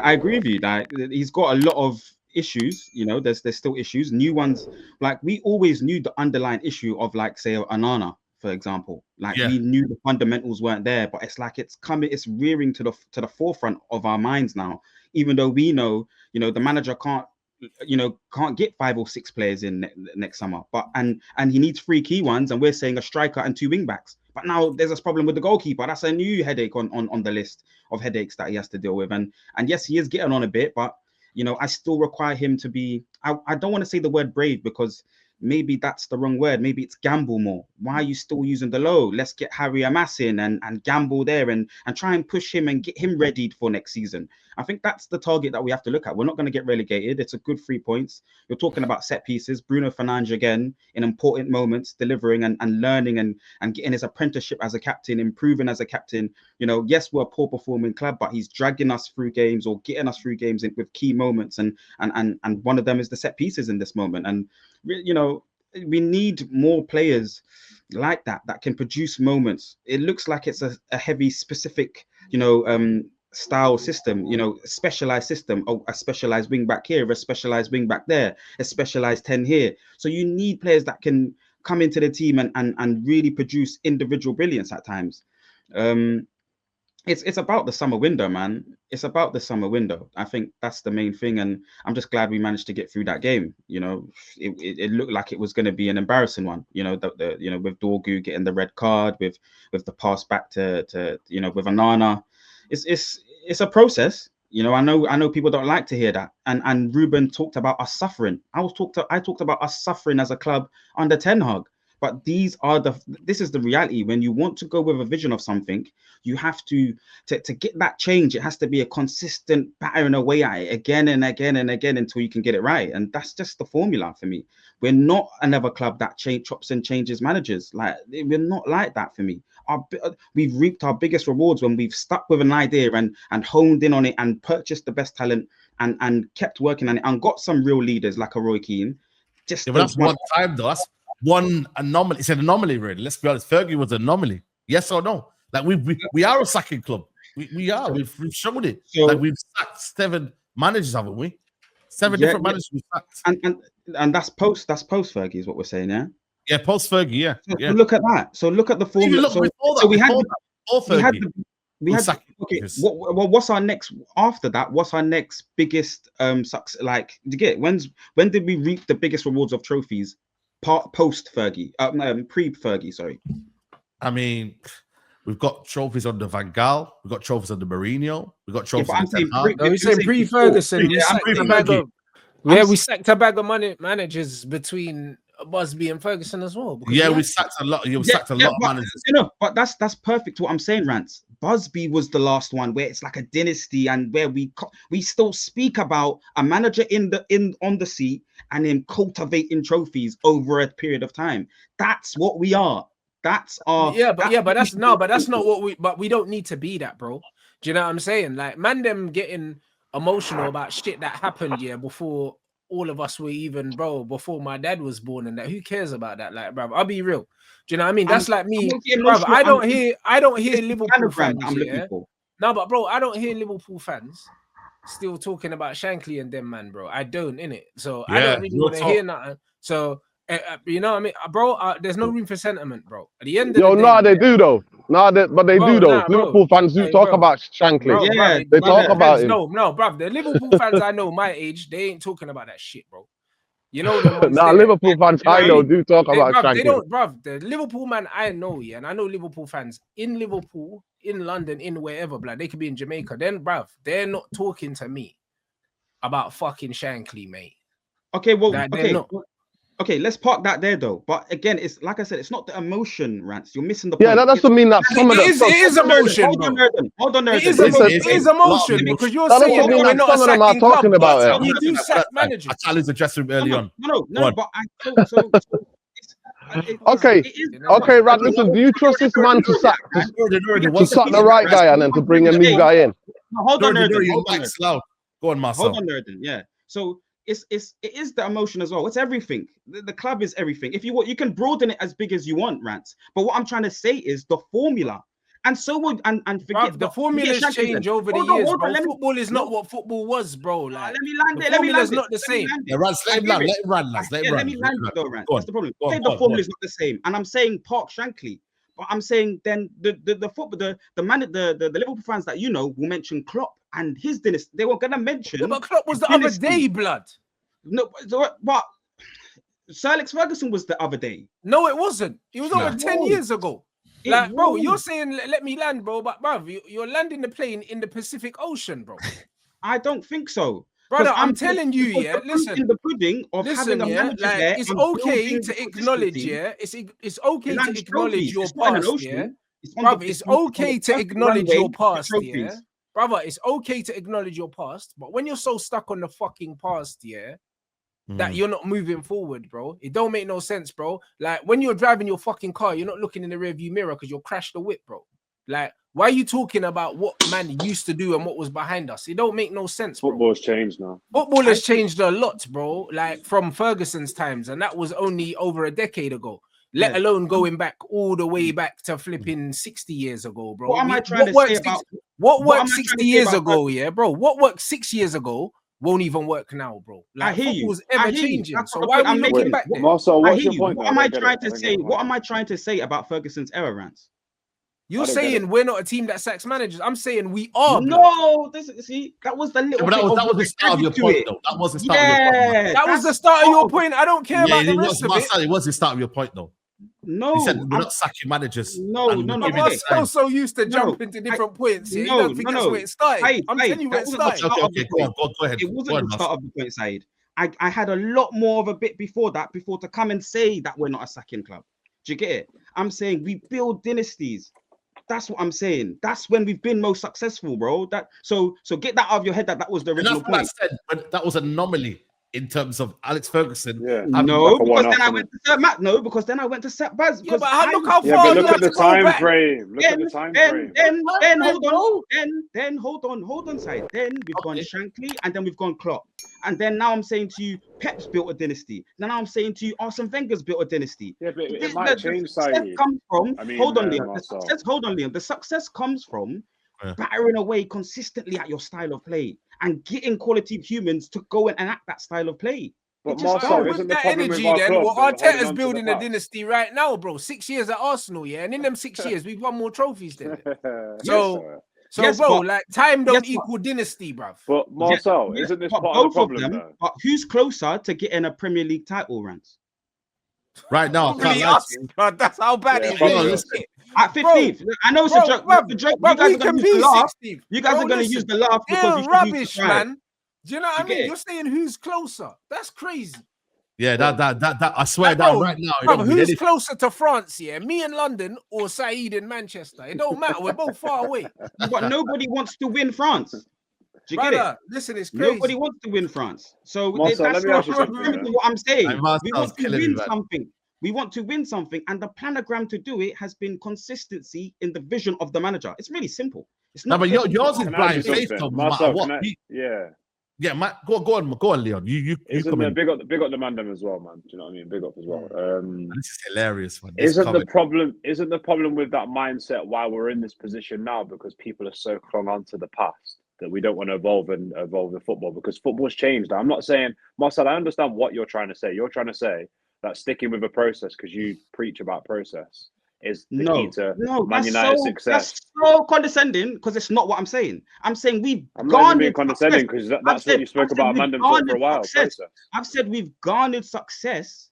I agree with you. Like he's got a lot of issues. You know, there's still issues, new ones. Like we always knew the underlying issue of like say Anana, for example. Like Yeah. we knew the fundamentals weren't there, but it's like it's rearing to the forefront of our minds now. Even though we know, you know, the manager can't get 5 or 6 players in next summer, but and he needs 3 key ones, and we're saying a striker and 2 wing backs. But now there's this problem with the goalkeeper. That's a new headache on the list of headaches that he has to deal with. And yes, he is getting on a bit, but you know, I still require him to be. I don't want to say the word brave because maybe that's the wrong word. Maybe it's gamble more. Why are you still using the low? Let's get Harry Amas in and gamble there and try and push him and get him ready for next season. I think that's the target that we have to look at. We're not going to get relegated. It's a good 3 points. You're talking about set pieces. Bruno Fernandes again in important moments, delivering and learning and getting his apprenticeship as a captain, improving as a captain. You know, yes, we're a poor performing club, but he's dragging us through games or getting us through games with key moments. And one of them is the set pieces in this moment. And, you know, we need more players like that can produce moments. It looks like it's a heavy specific, you know, style system, you know, specialized system. Oh, a specialized wing back here, a specialized wing back there, a specialized 10 here. So you need players that can come into the team and really produce individual brilliance at times. It's about the summer window, man. It's about the summer window. I think that's the main thing, and I'm just glad we managed to get through that game. You know, it looked like it was going to be an embarrassing one. You know, the you know, with Dorgu getting the red card, with the pass back to you know, with Anana. It's a process. You know, I know people don't like to hear that. And Ruben talked about us suffering. I talked about us suffering as a club under Ten Hag. But this is the reality. When you want to go with a vision of something, you have to get that change. It has to be a consistent battering away at it again and again and again until you can get it right. And that's just the formula for me. We're not another club that chops and changes managers. Like, we're not like that for me. We've reaped our biggest rewards when we've stuck with an idea and honed in on it and purchased the best talent and kept working on it and got some real leaders like a Roy Keane. But that's one time though. That's one anomaly. It's an anomaly, really. Let's be honest. Fergie was an anomaly. Yes or no? Like we are a sacking club. We are. We've shown it. So, like we've sacked 7 managers, haven't we? 7 different managers we've sacked. And that's post Fergie is what we're saying, yeah? Yeah, post Fergie, yeah. So look at that. So look at the formula. What's our next after that? What's our next biggest success? Like, when did we reap the biggest rewards of trophies? Post Fergie, pre Fergie, sorry. I mean, we've got trophies under Van Gaal, we've got trophies under Mourinho, we've got trophies under we say pre Ferguson. We sacked a bag of money managers between Busby and Ferguson as well. Yeah, we sacked a lot. You sacked a lot of managers. You know, but that's perfect. What I'm saying, Rance. Busby was the last one where it's like a dynasty, and where we still speak about a manager on the seat and him cultivating trophies over a period of time. That's what we are. That's our but that's not what we. But we don't need to be that, bro. Do you know what I'm saying? Like, man, them getting emotional about shit that happened before all of us were even, before my dad was born and that. Who cares about that? Like, bro, I'll be real. Do you know what I mean? That's like me, bro. I don't hear Liverpool fans. No, but bro, I don't hear Liverpool fans still talking about Shankly and them, man, bro. I don't, innit? So I don't really want to hear nothing. So you know what I mean, bro? There's no room for sentiment, bro. At the end of the day, they do though. But they do though. Liverpool fans do talk about Shankly. They talk about him. No, bro. The Liverpool fans I know, my age, they ain't talking about that shit, bro. You know them. Liverpool fans I know do talk about Shankly. They don't, bro. The Liverpool man I know, and I know Liverpool fans in Liverpool, in London, in wherever, blood. They could be in Jamaica. Then, bro, they're not talking to me about fucking Shankly, mate. Okay, well, okay, let's park that there though. But again, it's like I said, it's not the emotion, Rance. You're missing the point. Yeah, that doesn't mean that some of it is emotion. Hold on, it is emotion because you're saying we're not some of them are talking about it. You do sack managers. I challenged the dressing room early on. No, but okay, Rad, listen, do you trust this man to sack the right guy and then to bring a new guy in? Hold on, Go on, Marcel. Hold on, Nerden. Yeah. So it is the emotion as well. It's everything. The club is everything. If you want, you can broaden it as big as you want, Rants. But what I'm trying to say is the formula. And so would and forget Bruv, the formulas change over the years, bro. Football is not what football was, bro. Like, let me land it. The formula's not the same. Yeah, let him land. Let him run, lads. Let him run. Let me land it though, Rand. That's the problem. Go Say on, the formula is not the same, and I'm saying Park Shankly, but I'm saying then the Liverpool fans that you know will mention Klopp and his dynasty. They were gonna mention. Yeah, but Klopp was the other day, blood. No, but Sir Alex Ferguson was the other day. No, it wasn't. It was over 10 years ago. Like, bro, you're saying let me land, bro, but bro, you're landing the plane in the Pacific Ocean, bro. I don't think so. Brother, I'm telling you, yeah. Listen, in the pudding of having a manager like, there, it's okay to acknowledge, yeah. It's okay to acknowledge your past, yeah. Brother, it's okay to acknowledge your past, yeah. Brother, it's okay to acknowledge your past, but when you're so stuck on the fucking past, yeah, that you're not moving forward, bro. It don't make no sense, bro. Like, when you're driving your fucking car, you're not looking in the rearview mirror because you'll crash the whip, bro. Like, why are you talking about what man used to do and what was behind us? It don't make no sense, bro. Football's changed now. Football has changed a lot, bro. Like, from Ferguson's times, and that was only over a decade ago. Let alone going back all the way back to flipping 60 years ago, bro. What am I trying to say about what worked 60 years ago, yeah, bro? What worked 6 years ago won't even work now, bro. Like, I hear you. Football's ever changing. So why are we looking back there? Marcel, what's your point? What am I trying to say? What am I trying to say about Ferguson's era, Rants? You're saying we're not a team that sacks managers. I'm saying we are. No, that was the little. Yeah, but that was the start of your point, though. That was the start of your point. That was the start of your point. I don't care about the rest of it. It was the start of your point, though. No, he said we're not sacking managers. No. I'm so used to jumping to different points. Yeah? You don't think that's where it started. I'm telling you where it started. Okay, go ahead. It wasn't the start of the point side. I had a lot more of a bit before to come and say that we're not a sacking club. Do you get it? I'm saying we build dynasties. That's what I'm saying. That's when we've been most successful, bro. So get that out of your head that was the original point. That's what I said, but that was an anomaly in terms of Alex Ferguson. Yeah. No, because then I went to Sir Matt. No, because then I went to Sir Baz. Yeah, but look how far. Look at the time frame. Look at the time frame. Then hold on, side. Then we've gone Shankly, and then we've gone Klopp, and then now I'm saying to you, Pep's built a dynasty. Now I'm saying to you, Arsene Wenger's built a dynasty. Yeah, but it might change. Side. Hold on, Liam. The success comes from battering away consistently at your style of play and getting quality humans to go and enact that style of play. But Marcel, isn't the problem with our club? Well, Arteta's building a dynasty right now, bro. 6 years at Arsenal, yeah, and in them 6 years, we've won more trophies than them. Bro, like, time don't equal dynasty, bruv. But Marcel, isn't this part of the problem? But who's closer to getting a Premier League title, Rance? Right now, that's how bad it is. At 15th, I know it's a joke. You guys are going to use the laugh because you're rubbish, man. Do you know what I mean? You're saying who's closer? That's crazy. Yeah, that I swear that right now. Bro, who's closer to France? Yeah, me in London or Saeed in Manchester? It don't matter. We're both far away. But nobody wants to win France. Do you get it? Listen, it's crazy. Nobody wants to win France. So Marcel, that's what I'm saying. We want to win something. We want to win something, and the planogram to do it has been consistency in the vision of the manager. It's really simple. It's not. No, but yours is blind faith, though. Yeah, Matt, go on, Leon. You come in. Big up the Mandem as well, man. Do you know what I mean? Big up as well. This is hilarious, man. Isn't the problem with that mindset why we're in this position now? Because people are so clung on to the past that we don't want to evolve the football, because football's changed. I'm not saying, Marcel, I understand what you're trying to say. You're trying to say that sticking with a process, because you preach about process, is the key to Man United's success. That's so condescending, because it's not what I'm saying. I'm saying we've I'm not even being condescending, because that's what you spoke about Mandem for a while. I've said we've garnered success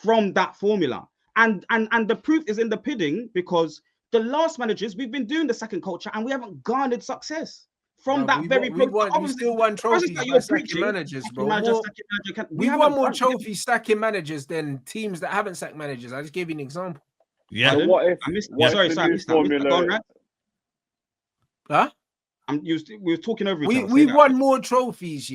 from that formula. And the proof is in the pudding, because the last managers, we've been doing the second culture and we haven't garnered success. From that very we still won trophies by stacking managers, bro. We won more trophies stacking managers than teams that haven't sacked managers. I just gave you an example. Yeah. So what if? Sorry, I missed that. Huh? We were talking over each other. We won more trophies,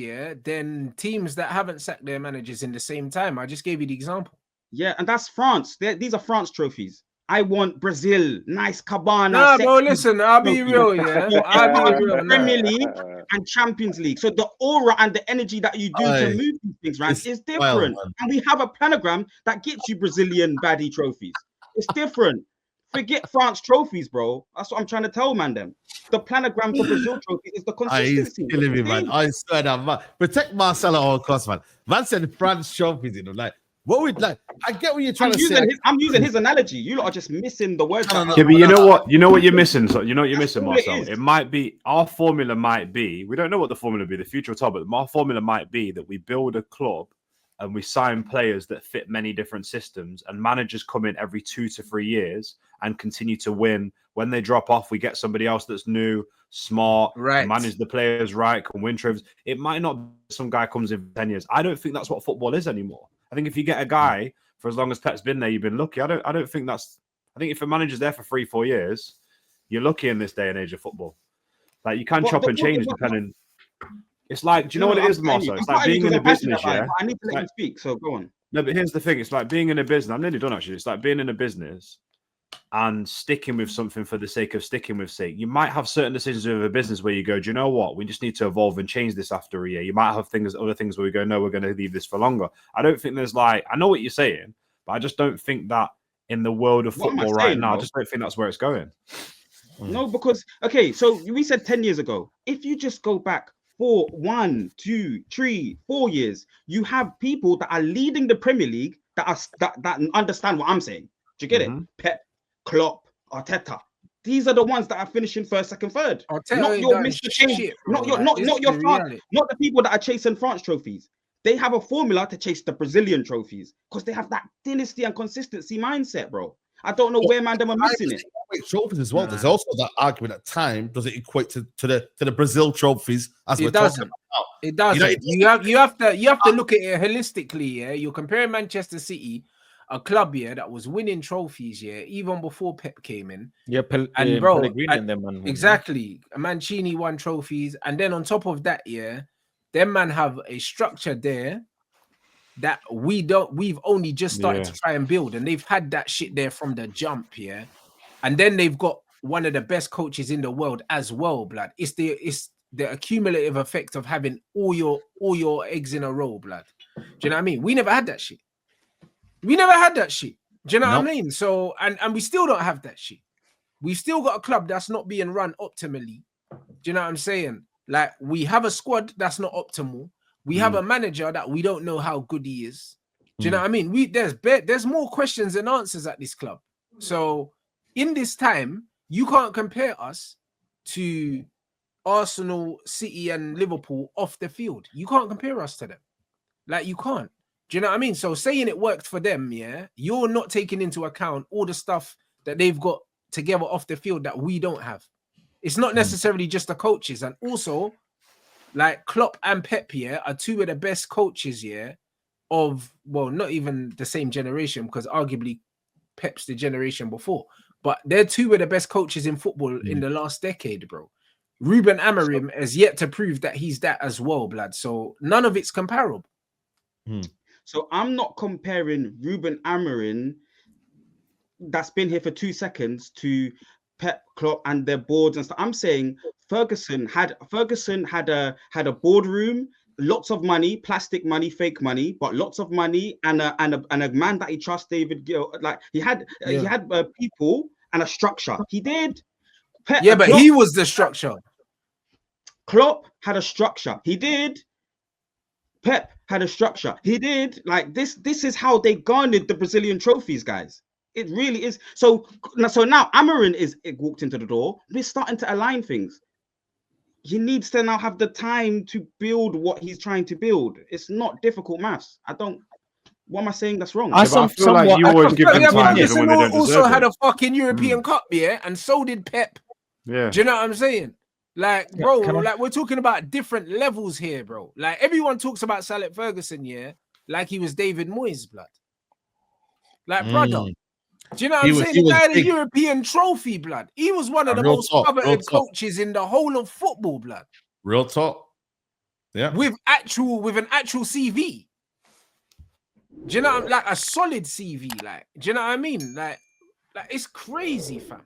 than teams that haven't sacked their managers in the same time. I just gave you the example. Yeah, and that's France. These are France trophies. I want Brazil, nice cabana. Nah, bro, listen, I'll be real, I'll be real. Premier League and Champions League. So the aura and the energy that you do to move these things, right, is different. And we have a planogram that gets you Brazilian baddie trophies. It's different. Forget France trophies, bro. That's what I'm trying to tell, man. Them the planogram for Brazil trophies is the consistency. He's killing me, man. I swear that, man. Protect Marcelo at all costs, man. Man said France trophies, you know, like what would like. I get what you're trying to say. I'm using his analogy. You lot are just missing the words. Yeah, but you know what? You know what you're missing. So you know what you're missing, Marcel. It might be our formula. Might be we don't know what the formula will be. The future will tell. But our formula might be that we build a club and we sign players that fit many different systems, and managers come in every 2 to 3 years and continue to win. When they drop off, we get somebody else that's new, smart, right, manage the players right, can win trophies. It might not be some guy comes in for 10 years. I don't think that's what football is anymore. I think if you get a guy for as long as Pep's been there, you've been lucky. I don't think that's. I think if a manager's there for 3-4 years, you're lucky in this day and age of football. Like you can chop and change depending. It's like, do you know what it is, Marcel? It's like being in a business, yeah. I need to let you speak, so go on. No, but here's the thing. It's like being in a business. I'm nearly done, actually. It's like being in a business and sticking with something for the sake of sticking with sake. You might have certain decisions with a business where you go, do you know what? We just need to evolve and change this after a year. You might have other things where we go, no, we're going to leave this for longer. I don't think there's like, I know what you're saying, but I just don't think that in the world of football right now, I just don't think that's where it's going. No, because, okay, so we said 10 years ago, if you just go back 1, 2, 3, 4 years, you have people that are leading the Premier League that understand what I'm saying. Do you get it? Pep, Klopp, Arteta. These are the ones that are finishing first, second, third. Not your Mr. Change. Not your France. Not the people that are chasing France trophies. They have a formula to chase the Brazilian trophies because they have that dynasty and consistency mindset, bro. I don't know where man them are missing it. Trophies as well. There's also that argument at time. Does it equate to the Brazil trophies as we're talking about? It does. You have to look at it holistically. Yeah, you're comparing Manchester City, a club here that was winning trophies, yeah, even before Pep came in. Yeah, and bro, and them, man. Exactly. Mancini won trophies, and then on top of that, yeah, them man have a structure there that we've only just started to try and build, and they've had that shit there from the jump, yeah. And then they've got one of the best coaches in the world as well, blood. It's the accumulative effect of having all your eggs in a row, blood. Do you know what I mean? We never had that shit. Do you know what I mean? So and we still don't have that shit. We've still got a club that's not being run optimally. Do you know what I'm saying? Like we have a squad that's not optimal. We have a manager that we don't know how good he is. Do you know what I mean? There's more questions than answers at this club. So in this time, you can't compare us to Arsenal, City, and Liverpool off the field. You can't compare us to them. Like you can't. Do you know what I mean? So saying it worked for them, yeah, you're not taking into account all the stuff that they've got together off the field that we don't have. It's not necessarily just the coaches, and also like Klopp and Pep here are two of the best coaches here of, well, not even the same generation, because arguably Pep's the generation before, but they're two of the best coaches in football in the last decade, bro. Ruben Amorim has yet to prove that he's that as well, blood. So none of it's comparable. So I'm not comparing Ruben Amorim that's been here for 2 seconds to Pep, Klopp and their boards and stuff. I'm saying Ferguson had a boardroom, lots of money, plastic money, fake money, but lots of money and a man that he trusts, David Gill. Like he had people and a structure. He did. But Klopp, he was the structure. Klopp had a structure. He did. Pep had a structure. He did. Like this is how they garnered the Brazilian trophies, guys. It really is. So now Amorim walked into the door. We're starting to align things. He needs to now have the time to build what he's trying to build. It's not difficult maths. What am I saying that's wrong? I feel like you always give them time even when they don't also had a fucking European Cup, yeah, and so did Pep. Yeah. Do you know what I'm saying? Like, bro, like we're talking about different levels here, bro. Like everyone talks about Sir Alex Ferguson, yeah, like he was David Moyes' blood. Like, brother. Do you know what I'm saying? He had a European trophy, blood. He was one of the most coveted coaches in the whole of football, blood. Real talk. Yeah. With an actual CV. Do you know, like a solid CV, like, do you know what I mean? Like it's crazy, fam.